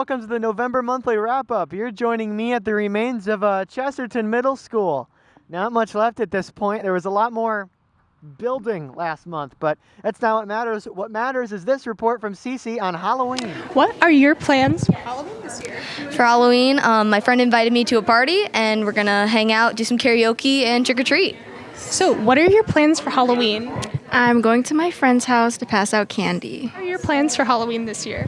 welcome to the November monthly wrap-up. You're joining me at the remains of Chesterton Middle School. Not much left at this point. There was a lot more building last month, but that's not what matters. What matters is this report from Cece on Halloween. What are your plans for Halloween this year? For Halloween, my friend invited me to a party, and we're gonna hang out, do some karaoke, and trick or treat. So, what are your plans for Halloween? I'm going to my friend's house to pass out candy. What are your plans for Halloween this year?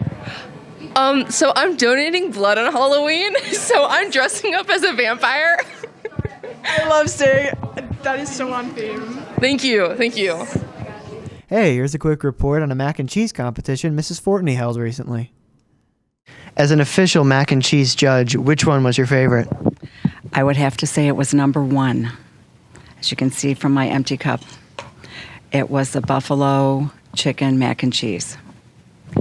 So I'm donating blood on Halloween, so I'm dressing up as a vampire. I love saying that is so on theme. Thank you. Hey, here's a quick report on a mac and cheese competition Mrs. Fortney held recently. As an official mac and cheese judge, which one was your favorite? I would have to say it was number one. As you can see from my empty cup, it was the buffalo chicken mac and cheese.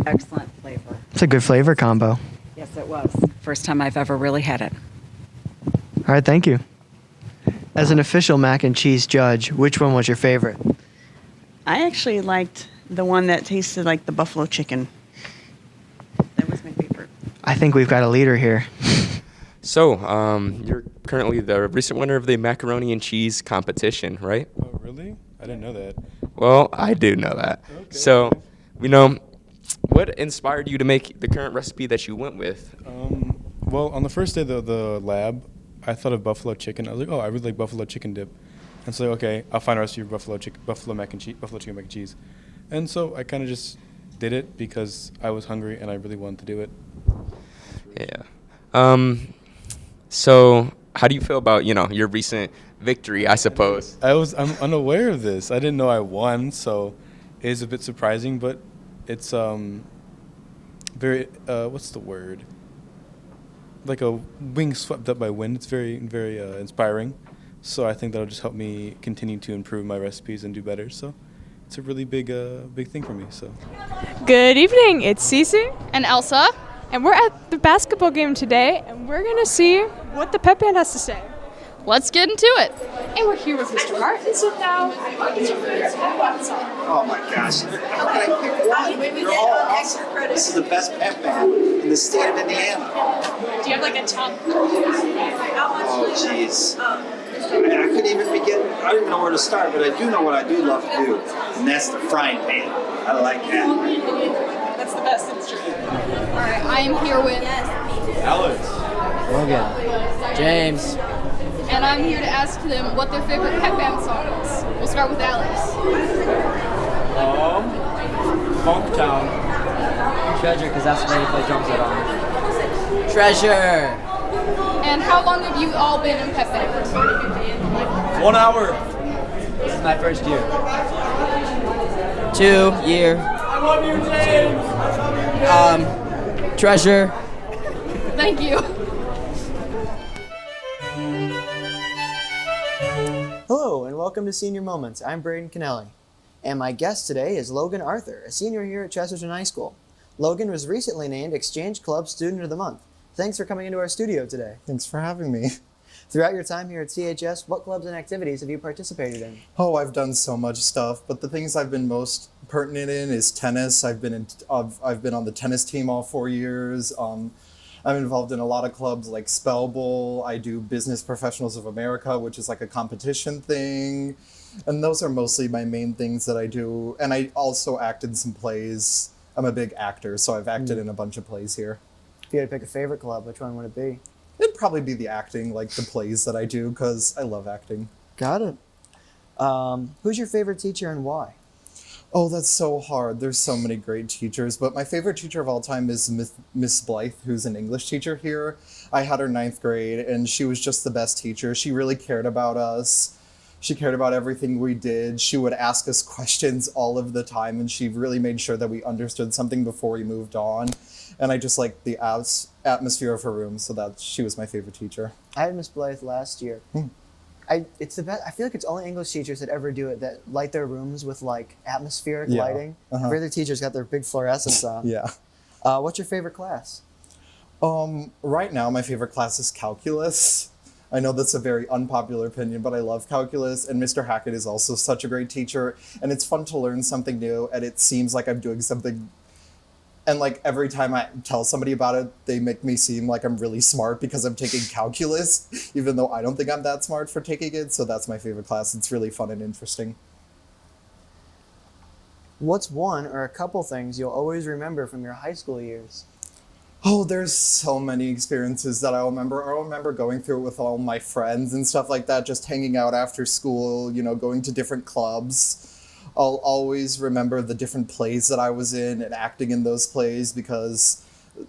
Excellent flavor. It's a good flavor combo. Yes, it was. First time I've ever really had it. All right, thank you. As an official mac and cheese judge, which one was your favorite? I actually liked the one that tasted like the buffalo chicken. That was my favorite. I think we've got a leader here. So, you're currently the recent winner of the macaroni and cheese competition, right? Oh, really? I didn't know that. Well, I do know that. Okay. So, what inspired you to make the current recipe that you went with? Well, on the first day of the lab, I thought of buffalo chicken. I was like, oh, I really like buffalo chicken dip. And so, okay, I'll find a recipe for buffalo chicken mac and cheese. And so I kind of just did it because I was hungry and I really wanted to do it. Yeah. So, how do you feel about, your recent victory, I suppose? I'm unaware of this. I didn't know I won, so it is a bit surprising, but it's very what's the word? Like a wing swept up by wind. It's very, very inspiring. So I think that'll just help me continue to improve my recipes and do better. So it's a really big thing for me. So. Good evening, it's Cece. And Elsa. And we're at the basketball game today, and we're going to see what the pep band has to say. Let's get into it. And we're here with Mr. Martin. So now, what is your favorite pep band song? Oh my gosh. How can I pick one? They're all awesome. This is the best pep band in the state of Indiana. Do you have like a top? Oh jeez. I couldn't even begin, I don't even know where to start, but I do know what I do love to do, and that's the frying pan. I like that. That's the best instrument. All right, I am here with Alex. Logan. James. and I'm here to ask them what their favorite pep band song is. We'll start with Alex. Funktown. Treasure, because that's what they play drums on. Treasure. And how long have you all been in pep band? 1 hour. This is my first year. 2 year. I love you, James. Treasure. Thank you. Hello, and welcome to Senior Moments. I'm Braden Kennelly. And my guest today is Logan Arthur, a senior here at Chesterton High School. Logan was recently named Exchange Club Student of the Month. Thanks for coming into our studio today. Thanks for having me. Throughout your time here at CHS, what clubs and activities have you participated in? Oh, I've done so much stuff, but the things I've been most pertinent in is tennis. I've been on the tennis team all 4 years. I'm involved in a lot of clubs like Spell Bowl. I do Business Professionals of America, which is like a competition thing. And those are mostly my main things that I do. And I also act in some plays. I'm a big actor, so I've acted in a bunch of plays here. If you had to pick a favorite club, which one would it be? It'd probably be the acting, like the plays that I do, because I love acting. Got it. Who's your favorite teacher and why? Oh, that's so hard. There's so many great teachers, but my favorite teacher of all time is Miss Blythe, who's an English teacher here. I had her 9th grade, and she was just the best teacher. She really cared about us. She cared about everything we did. She would ask us questions all of the time, and she really made sure that we understood something before we moved on. And I just liked the atmosphere of her room, so she was my favorite teacher. I had Miss Blythe last year. It's the best. I feel like it's only English teachers that ever do it, that light their rooms with like atmospheric lighting. Every other teacher's got their big fluorescents on. Yeah. What's your favorite class? Right now, my favorite class is calculus. I know that's a very unpopular opinion, but I love calculus, and Mr. Hackett is also such a great teacher, and it's fun to learn something new, and it seems like I'm doing something And like every time I tell somebody about it, they make me seem like I'm really smart because I'm taking calculus, even though I don't think I'm that smart for taking it. So that's my favorite class. It's really fun and interesting. What's one or a couple things you'll always remember from your high school years? Oh, there's so many experiences that I'll remember. I'll remember going through it with all my friends and stuff like that, just hanging out after school, going to different clubs. I'll always remember the different plays that I was in and acting in those plays because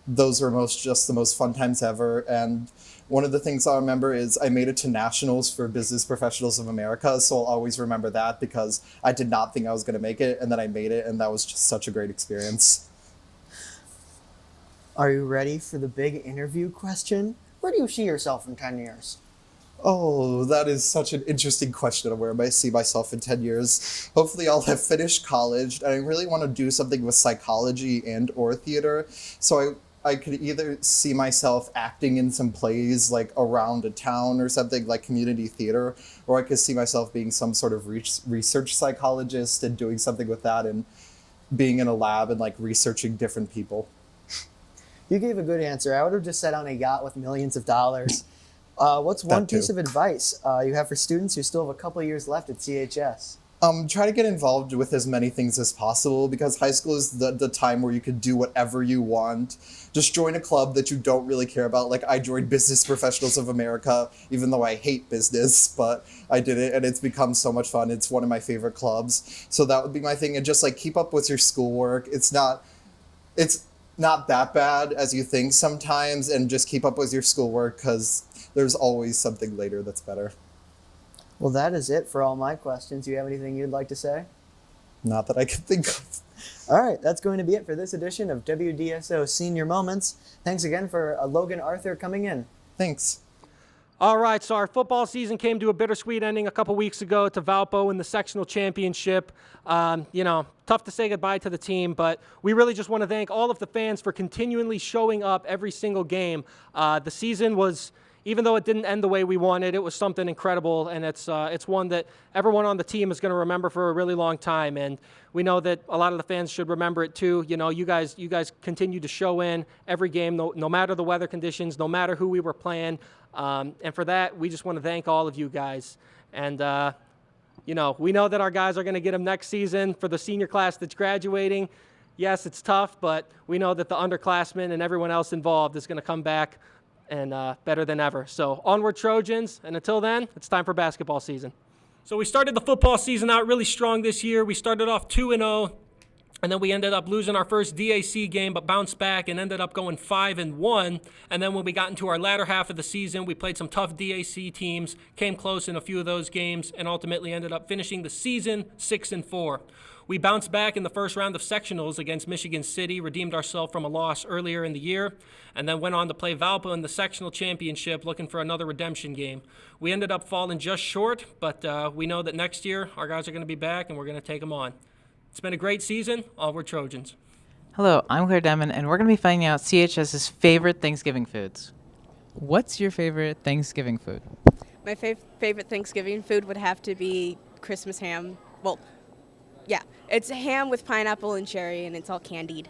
those were just the most fun times ever. And one of the things I'll remember is I made it to nationals for Business Professionals of America. So I'll always remember that because I did not think I was going to make it. And then I made it. And that was just such a great experience. Are you ready for the big interview question? Where do you see yourself in 10 years? Oh, that is such an interesting question of where I see myself in 10 years. Hopefully I'll have finished college, and I really want to do something with psychology and or theater. So I could either see myself acting in some plays like around a town or something like community theater, or I could see myself being some sort of research psychologist and doing something with that and being in a lab and like researching different people. You gave a good answer. I would have just sat on a yacht with millions of dollars. What's one piece of advice you have for students who still have a couple of years left at CHS? Try to get involved with as many things as possible because high school is the time where you can do whatever you want. Just join a club that you don't really care about. Like I joined Business Professionals of America, even though I hate business, but I did it and it's become so much fun. It's one of my favorite clubs. So that would be my thing. And just like keep up with your schoolwork. It's not that bad as you think sometimes, and just keep up with your schoolwork because there's always something later that's better. Well, that is it for all my questions. Do you have anything you'd like to say? Not that I can think of. All right, that's going to be it for this edition of WDSO Senior Moments. Thanks again for Logan Arthur coming in. Thanks. All right, so our football season came to a bittersweet ending a couple weeks ago to Valpo in the sectional championship. Tough to say goodbye to the team, but we really just want to thank all of the fans for continually showing up every single game. The season was, even though it didn't end the way we wanted, it was something incredible, and it's one that everyone on the team is going to remember for a really long time. And we know that a lot of the fans should remember it too. You guys continue to show in every game, no matter the weather conditions, no matter who we were playing. And for that, we just want to thank all of you guys. And we know that our guys are going to get them next season for the senior class that's graduating. Yes, it's tough, but we know that the underclassmen and everyone else involved is going to come back and better than ever. So onward Trojans, and until then, it's time for basketball season. So we started the football season out really strong this year. We started off 2-0, and then we ended up losing our first DAC game, but bounced back and ended up going 5-1. And then when we got into our latter half of the season, we played some tough DAC teams, came close in a few of those games, and ultimately ended up finishing the season 6-4. We bounced back in the first round of sectionals against Michigan City, redeemed ourselves from a loss earlier in the year, and then went on to play Valpo in the sectional championship, looking for another redemption game. We ended up falling just short, but we know that next year our guys are going to be back and we're going to take them on. It's been a great season. Onward Trojans. Hello, I'm Claire Demon, and we're going to be finding out CHS's favorite Thanksgiving foods. What's your favorite Thanksgiving food? My favorite Thanksgiving food would have to be Christmas ham. Well, yeah, it's ham with pineapple and cherry, and it's all candied.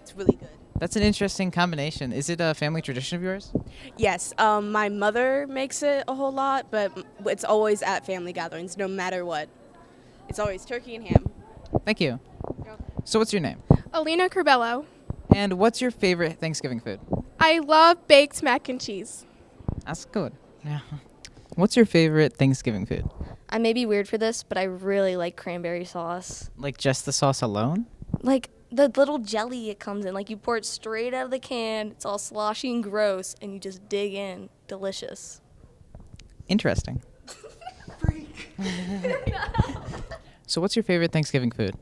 It's really good. That's an interesting combination. Is it a family tradition of yours? Yes, my mother makes it a whole lot, but it's always at family gatherings, no matter what. It's always turkey and ham. Thank you. So what's your name? Alina Corbello. And what's your favorite Thanksgiving food? I love baked mac and cheese. That's good. Yeah. What's your favorite Thanksgiving food? I may be weird for this, but I really like cranberry sauce. Like just the sauce alone? Like the little jelly it comes in. Like you pour it straight out of the can. It's all sloshy and gross, and you just dig in. Delicious. Interesting. So what's your favorite Thanksgiving food?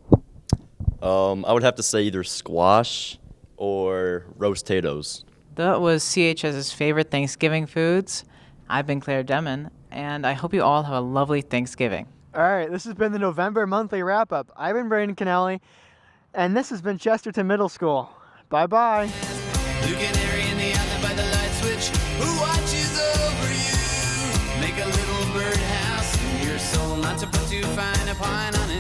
I would have to say either squash or roast potatoes. That was CHS's favorite Thanksgiving foods. I've been Claire Demon, and I hope you all have a lovely Thanksgiving. All right, this has been the November monthly wrap-up. I've been Brandon Kennelly, and this has been Chesterton Middle School. Bye-bye. Lucanary in the island by the light switch, who watches over you? Make a little birdhouse in your soul, not to put too fine a pine on it.